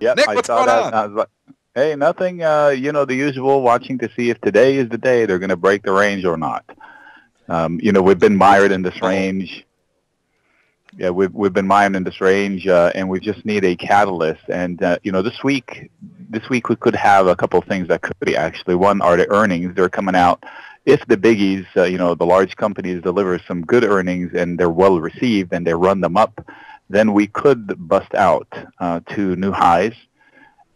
Yep, Nick, I what's saw going that. And on? I was like, hey, nothing. The usual, watching to see if today is the day they're going to break the range or not. We've been mired in this Oh, range. Yeah, we've been mired in this range, and we just need a catalyst. And this week we could have a couple of things that could be actually. One are the earnings. They're coming out. If the biggies, the large companies deliver some good earnings and they're well received and they run them up, then we could bust out to new highs.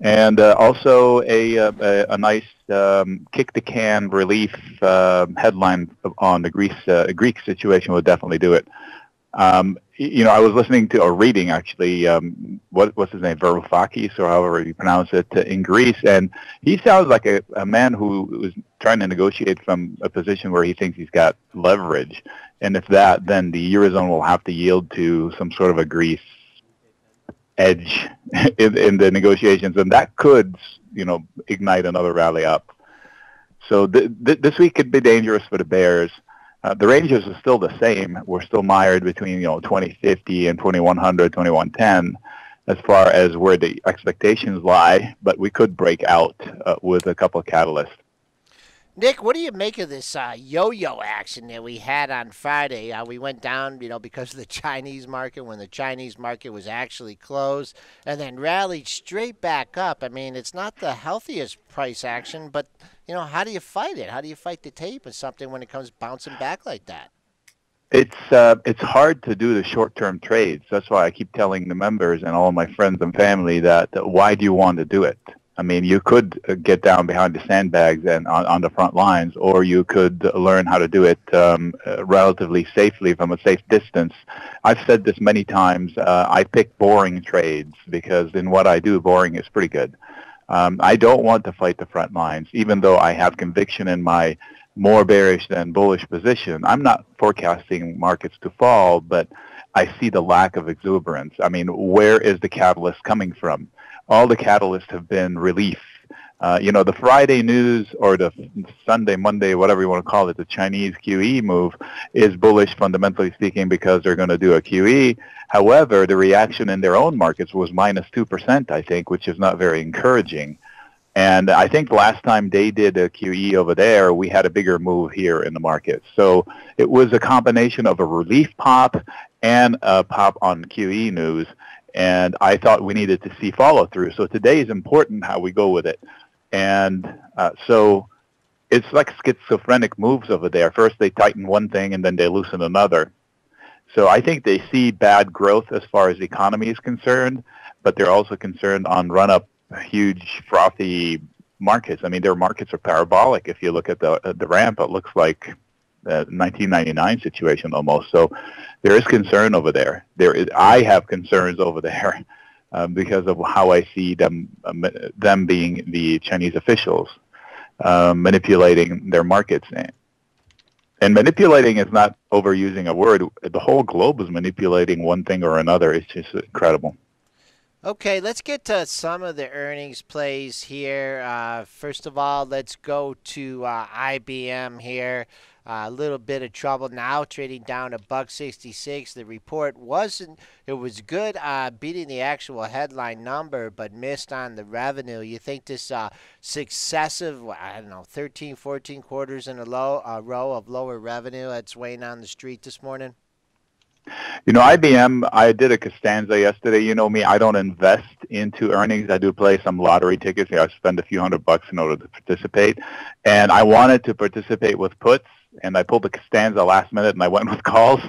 And also a nice kick the can relief headline on the Greek situation would definitely do it. I was listening to or reading actually what's his name, Varoufakis or however you pronounce it in Greece, and he sounds like a man who is trying to negotiate from a position where he thinks he's got leverage, and if that, then the eurozone will have to yield to some sort of a Greece edge in the negotiations, and that could, ignite another rally up. So this week could be dangerous for the bears. The ranges are still the same. We're still mired between 2050 and 2100, 2110, as far as where the expectations lie. But we could break out with a couple of catalysts. Nick, what do you make of this yo-yo action that we had on Friday? We went down, because of the Chinese market when the Chinese market was actually closed, and then rallied straight back up. I mean, it's not the healthiest price action, but how do you fight it? How do you fight the tape of something when it comes bouncing back like that? It's hard to do the short-term trades. That's why I keep telling the members and all my friends and family that why do you want to do it? I mean, you could get down behind the sandbags and on the front lines, or you could learn how to do it relatively safely from a safe distance. I've said this many times. I pick boring trades because in what I do, boring is pretty good. I don't want to fight the front lines, even though I have conviction in my more bearish than bullish position. I'm not forecasting markets to fall, but I see the lack of exuberance. I mean, where is the catalyst coming from? All the catalysts have been relief. The Friday news or the Sunday, Monday, whatever you want to call it, the Chinese QE move is bullish fundamentally speaking because they're going to do a QE. However, the reaction in their own markets was minus 2%, I think, which is not very encouraging. And I think the last time they did a QE over there, we had a bigger move here in the market. So it was a combination of a relief pop and a pop on QE news. And I thought we needed to see follow through. So today is important how we go with it. And so it's like schizophrenic moves over there. First they tighten one thing and then they loosen another. So I think they see bad growth as far as the economy is concerned, but they're also concerned on run-up huge frothy markets. I mean, their markets are parabolic. If you look at the ramp, it looks like the 1999 situation almost. So there is concern over there. I have concerns over there because of how I see them being the Chinese officials manipulating their markets. And manipulating is not overusing a word. The whole globe is manipulating one thing or another. It's just incredible. Okay, let's get to some of the earnings plays here. First of all, let's go to IBM here. A little bit of trouble now, trading down to $1.66. The report it was good, beating the actual headline number, but missed on the revenue. You think this successive, 13, 14 quarters in a row of lower revenue that's weighing on the street this morning? IBM, I did a Costanza yesterday. You know me, I don't invest into earnings. I do play some lottery tickets. I spend a few $100 in order to participate. And I wanted to participate with puts, and I pulled the Costanza last minute, and I went with calls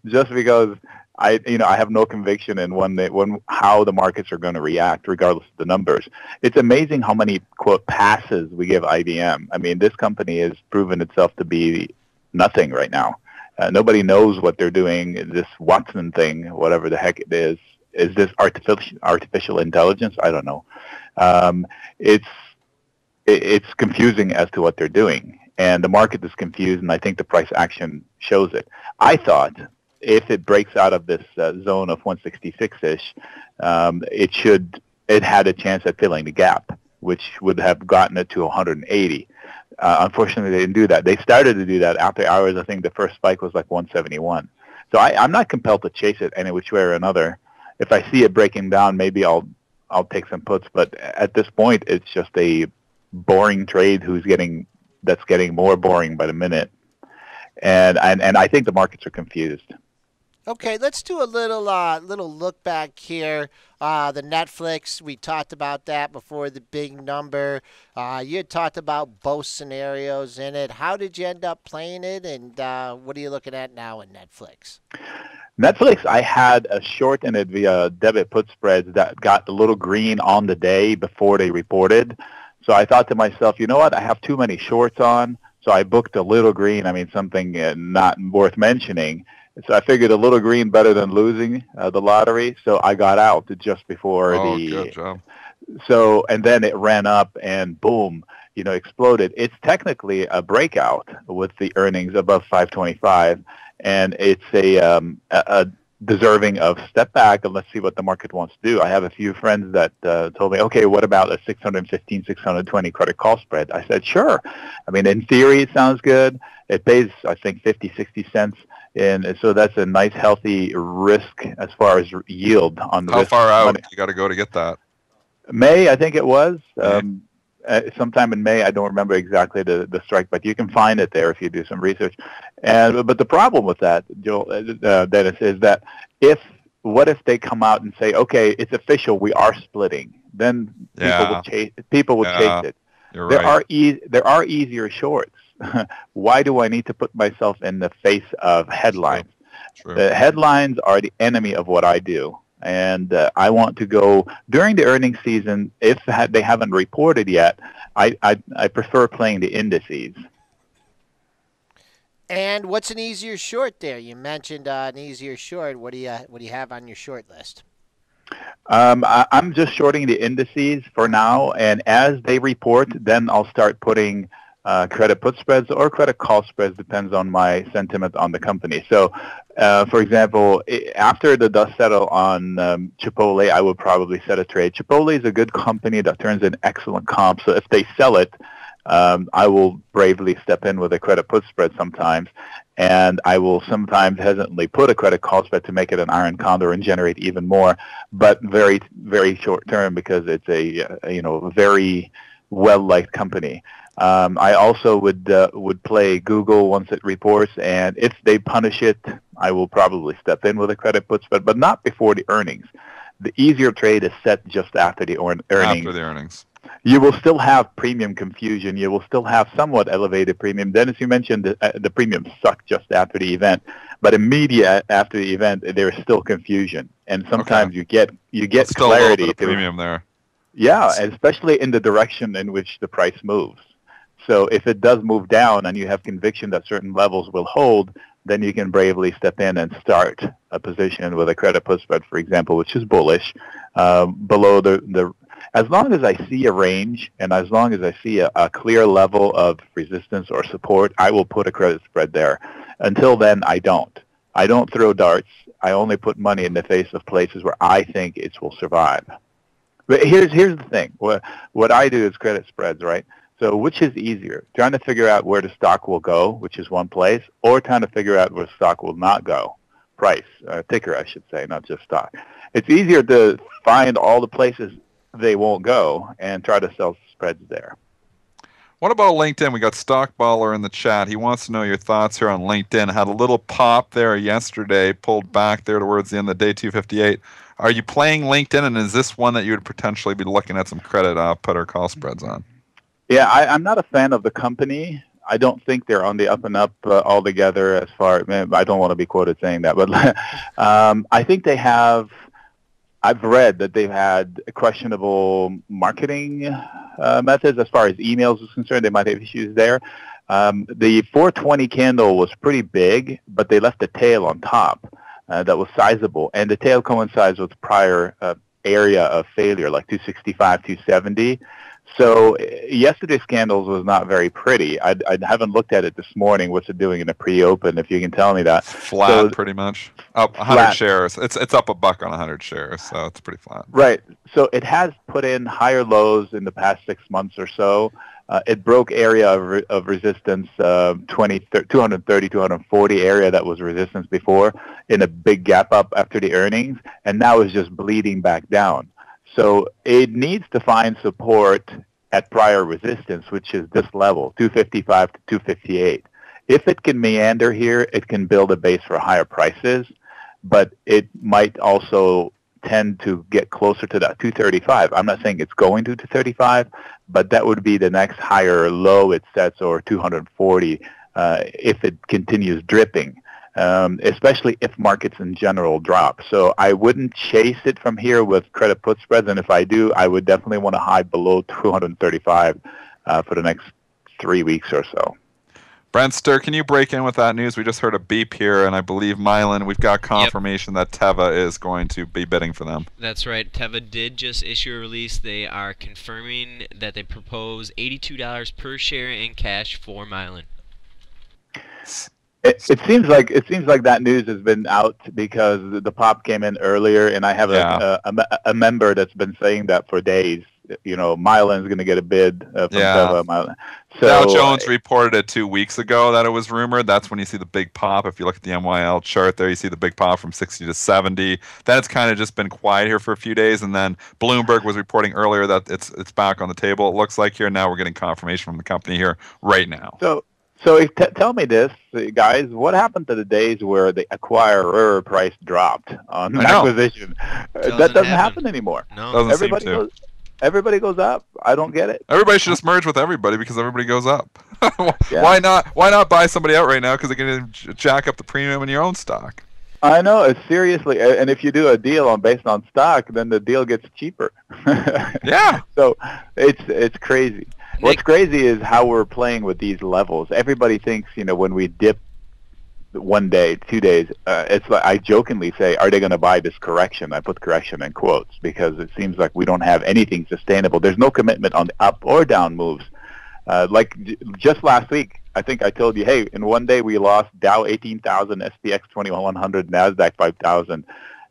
just because I have no conviction in how the markets are going to react, regardless of the numbers. It's amazing how many, quote, passes we give IBM. I mean, this company has proven itself to be nothing right now. Nobody knows what they're doing. This Watson thing, whatever the heck it is this artificial intelligence? I don't know. It's confusing as to what they're doing, and the market is confused, and I think the price action shows it. I thought if it breaks out of this zone of 166-ish, it had a chance at filling the gap, which would have gotten it to 180. Unfortunately, they didn't do that. They started to do that after hours. I think the first spike was like 171. So I'm not compelled to chase it any which way or another. If I see it breaking down, maybe I'll I'll take some puts. But at this point, it's just a boring trade that's getting more boring by the minute. And I think the markets are confused. Okay, let's do a little look back here. The Netflix, we talked about that before the big number. You had talked about both scenarios in it. How did you end up playing it, and what are you looking at now in Netflix? Netflix, I had a short in it via debit put spreads that got a little green on the day before they reported. So I thought to myself, you know what, I have too many shorts on. So I booked a little green, something not worth mentioning. So I figured a little green better than losing the lottery. So I got out just before good job. So, and then it ran up and boom, exploded. It's technically a breakout with the earnings above 525, and it's a deserving of step back and let's see what the market wants to do. I have a few friends that told me, okay, what about a 615, 620 credit call spread? I said, sure. In theory, it sounds good. It pays, I think, 50, 60 cents. And so that's a nice, healthy risk as far as yield on the How risk. far out money. you got to go to get that? May, I think it was. Sometime in May, I don't remember exactly the strike, but you can find it there if you do some research. But the problem with that, Joel, Dennis, is that what if they come out and say, okay, it's official, we are splitting? Then people will chase it. You're right. There are easier shorts. Why do I need to put myself in the face of headlines? True. The headlines are the enemy of what I do. And I want to go during the earnings season. If they haven't reported yet, I prefer playing the indices. And what's an easier short there? You mentioned an easier short. What do you have on your short list? I'm just shorting the indices for now, and as they report, then I'll start putting credit put spreads or credit call spreads, depends on my sentiment on the company. So, for example, after the dust settle on Chipotle, I would probably set a trade. Chipotle is a good company that turns in excellent comps. So if they sell it, I will bravely step in with a credit put spread sometimes. And I will sometimes hesitantly put a credit call spread to make it an iron condor and generate even more, but very, very short term because it's a very well-liked company. I also would play Google once it reports, and if they punish it, I will probably step in with a credit put spread, but not before the earnings. The easier trade is set just after the earnings. After the earnings. You will still have premium confusion. You will still have somewhat elevated premium. Dennis, you mentioned the premiums suck just after the event, but immediate after the event, there is still confusion, and sometimes you get still clarity. A little bit of premium there. Yeah, especially in the direction in which the price moves. So if it does move down and you have conviction that certain levels will hold, then you can bravely step in and start a position with a credit put spread, for example, which is bullish, below the. As long as I see a range and as long as I see a clear level of resistance or support, I will put a credit spread there. Until then, I don't. I don't throw darts. I only put money in the face of places where I think it will survive. But here's the thing. What I do is credit spreads, right? So which is easier? Trying to figure out where the stock will go, which is one place, or trying to figure out where the stock will not go? Price, ticker, I should say, not just stock. It's easier to find all the places they won't go and try to sell spreads there. What about LinkedIn? We got Stockballer in the chat. He wants to know your thoughts here on LinkedIn. Had a little pop there yesterday, pulled back there towards the end of the day, 258. Are you playing LinkedIn, and is this one that you would potentially be looking at some credit put or call spreads on? Yeah, I'm not a fan of the company. I don't think they're on the up and up altogether as far. I don't want to be quoted saying that, but I think they have. I've read that they've had questionable marketing methods as far as emails is concerned. They might have issues there. The 420 candle was pretty big, but they left a tail on top that was sizable, and the tail coincides with prior area of failure, like 265, 270. So yesterday's candles was not very pretty. I haven't looked at it this morning. What's it doing in a pre-open, if you can tell me that. Flat, pretty much. Up 100 flat. Shares. It's up $1 on 100 shares, so it's pretty flat. Right. So it has put in higher lows in the past 6 months or so. It broke area of resistance, 230, 240 area that was resistance before, in a big gap up after the earnings, and now is just bleeding back down. So it needs to find support at prior resistance, which is this level, 255 to 258. If it can meander here, it can build a base for higher prices, but it might also tend to get closer to that 235. I'm not saying it's going to 235, but that would be the next higher low it sets, or 240, if it continues dripping, especially if markets in general drop. So I wouldn't chase it from here with credit put spreads, and if I do, I would definitely want to hide below 235 for the next 3 weeks or so. Brentster, can you break in with that news? We just heard a beep here, and I believe, Mylan, we've got confirmation that Teva is going to be bidding for them. That's right. Teva did just issue a release. They are confirming that they propose $82 per share in cash for Mylan. It seems like that news has been out because the pop came in earlier, and I have a member that's been saying that for days. You know, Mylan's going to get a bid from Teva. Mylan. So, Dow Jones reported it 2 weeks ago that it was rumored. That's when you see the big pop. If you look at the MYL chart there, you see the big pop from 60 to 70. Then it's kind of just been quiet here for a few days, and then Bloomberg was reporting earlier that it's back on the table, it looks like here. Now we're getting confirmation from the company here right now. So tell me this, guys, what happened to the days where the acquirer price dropped on acquisition? That doesn't happen anymore. No. Doesn't seem to. Everybody goes up. I don't get it. Everybody should just merge with everybody because everybody goes up. Why not buy somebody out right now because they can jack up the premium in your own stock? I know, it's seriously. And if you do a deal based on stock, then the deal gets cheaper. Yeah. So it's crazy. What's crazy is how we're playing with these levels. Everybody thinks, when we dip 1 day, 2 days, it's like I jokingly say, are they going to buy this correction? I put correction in quotes because it seems like we don't have anything sustainable. There's no commitment on the up or down moves. Like just last week, I think I told you, hey, in 1 day we lost Dow 18,000, SPX 2100, NASDAQ 5,000.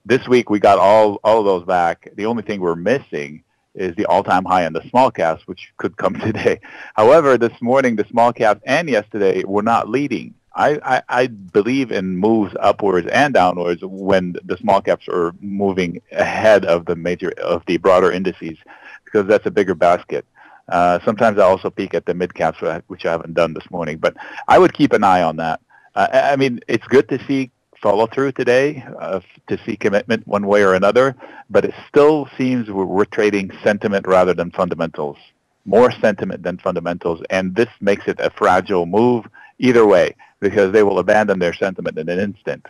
This week we got all of those back. The only thing we're missing is the all-time high in the small caps, which could come today. However, this morning, the small caps and yesterday were not leading. I believe in moves upwards and downwards when the small caps are moving ahead of the broader indices, because that's a bigger basket. Sometimes I also peek at the mid caps, which I haven't done this morning, but I would keep an eye on that. I mean, it's good to see follow through today, to see commitment one way or another, but it still seems we're trading sentiment rather than fundamentals. More sentiment than fundamentals, and this makes it a fragile move either way, because they will abandon their sentiment in an instant.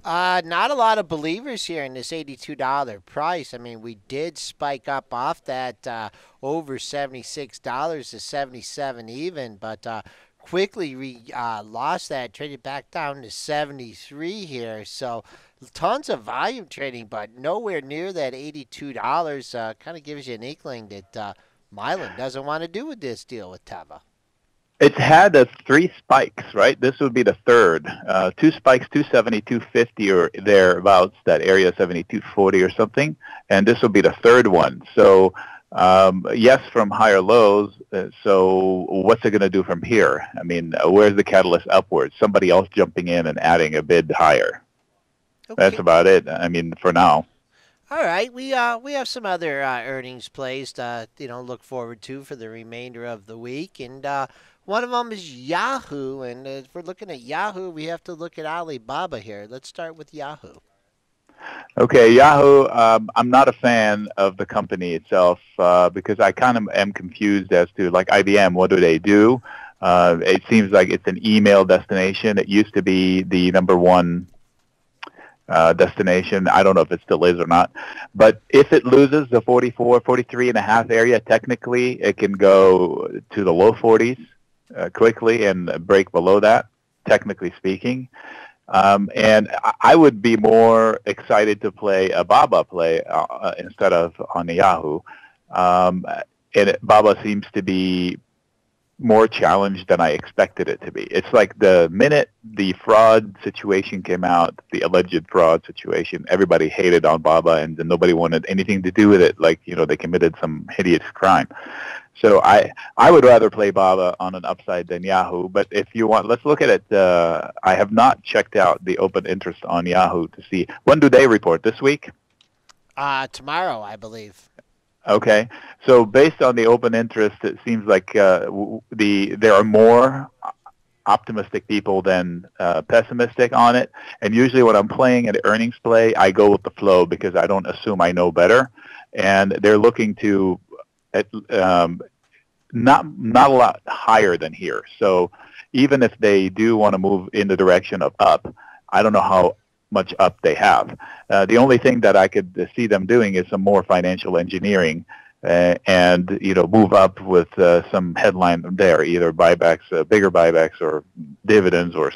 Not a lot of believers here in this $82 price. I mean, we did spike up off that over $76 to 77 even, but quickly we lost that, traded back down to 73 here. So tons of volume trading, but nowhere near that $82. Kind of gives you an inkling that Mylan doesn't want to do with this deal with Teva. It's had 3 spikes, right? This would be the third. 2 spikes, 270, 250 or thereabouts, that area 72.40 or something. And this will be the third one. So, yes, from higher lows. So what's it going to do from here? I mean, where's the catalyst upwards? Somebody else jumping in and adding a bid higher. Okay. That's about it. I mean, for now. All right, we have some other earnings plays to look forward to for the remainder of the week, and one of them is Yahoo. And if we're looking at Yahoo, we have to look at Alibaba here. Let's start with Yahoo. Okay, Yahoo. I'm not a fan of the company itself because I kind of am confused as to, like, IBM. What do they do? It seems like it's an email destination. It used to be the number one destination. I don't know if it still is or not. But if it loses the 44, 43.5 area, technically it can go to the low 40s quickly and break below that, technically speaking. And I would be more excited to play a Baba play instead of on the Yahoo. And Baba seems to be more challenged than I expected it to be. It's like the minute the fraud situation came out, the alleged fraud situation, everybody hated on Baba and nobody wanted anything to do with it. Like, they committed some hideous crime. So I would rather play Baba on an upside than Yahoo. But if you want, let's look at it. I have not checked out the open interest on Yahoo to see, when do they report? This week? Tomorrow, I believe. Okay. So based on the open interest, it seems like there are more optimistic people than pessimistic on it. And usually when I'm playing an earnings play, I go with the flow because I don't assume I know better. And they're looking to not a lot higher than here. So even if they do want to move in the direction of up, I don't know how much up they have. The only thing that I could see them doing is some more financial engineering and move up with some headline there, either buybacks, bigger buybacks, or dividends, or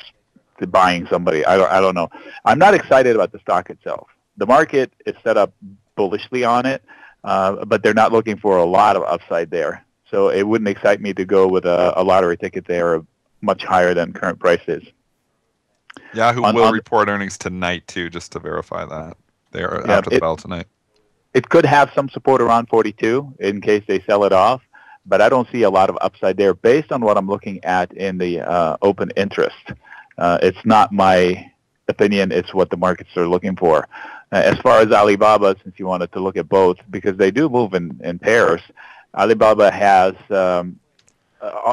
buying somebody. I don't know. I'm not excited about the stock itself. The market is set up bullishly on it, but they're not looking for a lot of upside there. So it wouldn't excite me to go with a lottery ticket there much higher than current price is. Yahoo will report earnings tonight, too, just to verify that. They are after the bell tonight. It could have some support around 42 in case they sell it off, but I don't see a lot of upside there based on what I'm looking at in the open interest. It's not my opinion. It's what the markets are looking for. As far as Alibaba, since you wanted to look at both, because they do move in pairs, Alibaba has 80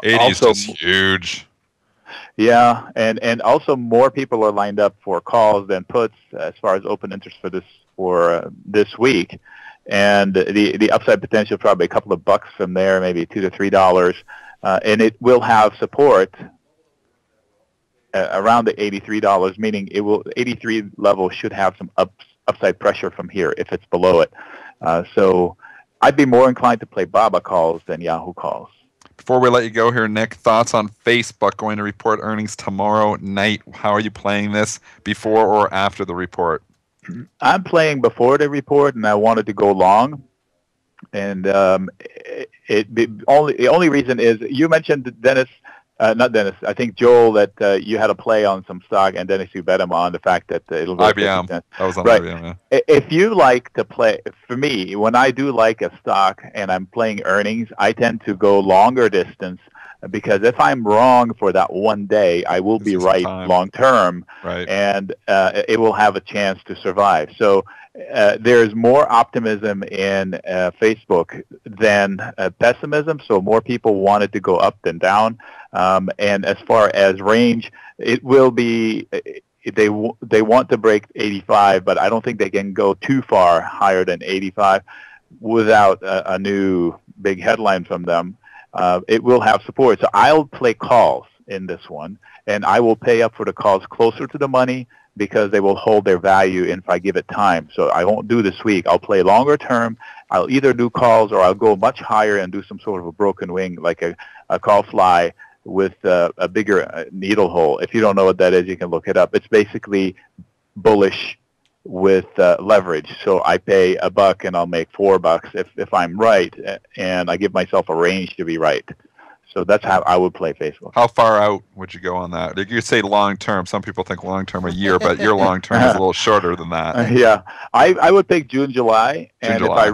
is just huge. Yeah, and also more people are lined up for calls than puts as far as open interest for this week, and the upside potential probably a couple of bucks from there, maybe $2 to $3, and it will have support around the $83, meaning 83 level should have some upside pressure from here if it's below it. So I'd be more inclined to play Baba calls than Yahoo calls. Before we let you go here, Nick, thoughts on Facebook going to report earnings tomorrow night? How are you playing this, before or after the report? I'm playing before the report, and I wanted to go long. And the only reason is you mentioned Dennis. Not Dennis. I think Joel, that you had a play on some stock, and Dennis, you bet him on the fact that it'll go IBM. That was on right. IBM. Yeah. If you like to play, for me, when I do like a stock and I'm playing earnings, I tend to go longer distance because if I'm wrong for that one day, I will be right long term, right. And it will have a chance to survive. So there's more optimism in Facebook than pessimism. So more people wanted to go up than down. And as far as range, it will be they want to break 85, but I don't think they can go too far higher than 85 without a new big headline from them. It will have support. So I'll play calls in this one, and I will pay up for the calls closer to the money because they will hold their value if I give it time. So I won't do this week. I'll play longer term. I'll either do calls or I'll go much higher and do some sort of a broken wing, like a call fly with a bigger needle hole. If you don't know what that is, you can look it up. It's basically bullish with leverage. So I pay $1 and I'll make $4 if I'm right, and I give myself a range to be right. So that's how I would play Facebook. How far out would you go on that? You could say long term. Some people think long term a year, but your long term is a little shorter than that. Yeah, I would pick June, July, and July.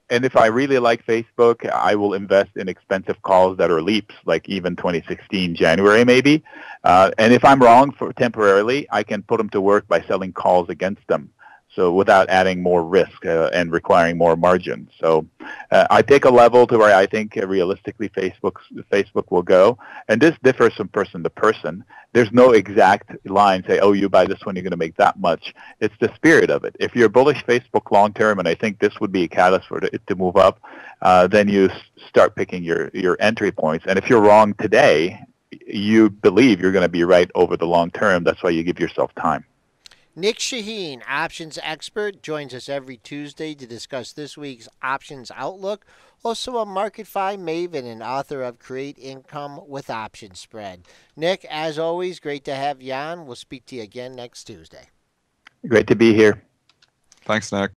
if I really like Facebook, I will invest in expensive calls that are leaps, like even 2016 January maybe. And if I'm wrong temporarily, I can put them to work by selling calls against them. So without adding more risk and requiring more margin. So I take a level to where I think realistically Facebook will go. And this differs from person to person. There's no exact line, say, oh, you buy this one, you're going to make that much. It's the spirit of it. If you're bullish Facebook long term, and I think this would be a catalyst for it to move up, then you start picking your entry points. And if you're wrong today, you believe you're going to be right over the long term. That's why you give yourself time. Nick Shaheen, options expert, joins us every Tuesday to discuss this week's options outlook. Also a MarketFi maven and author of Create Income with Option Spread. Nick, as always, great to have you on. We'll speak to you again next Tuesday. Great to be here. Thanks, Nick.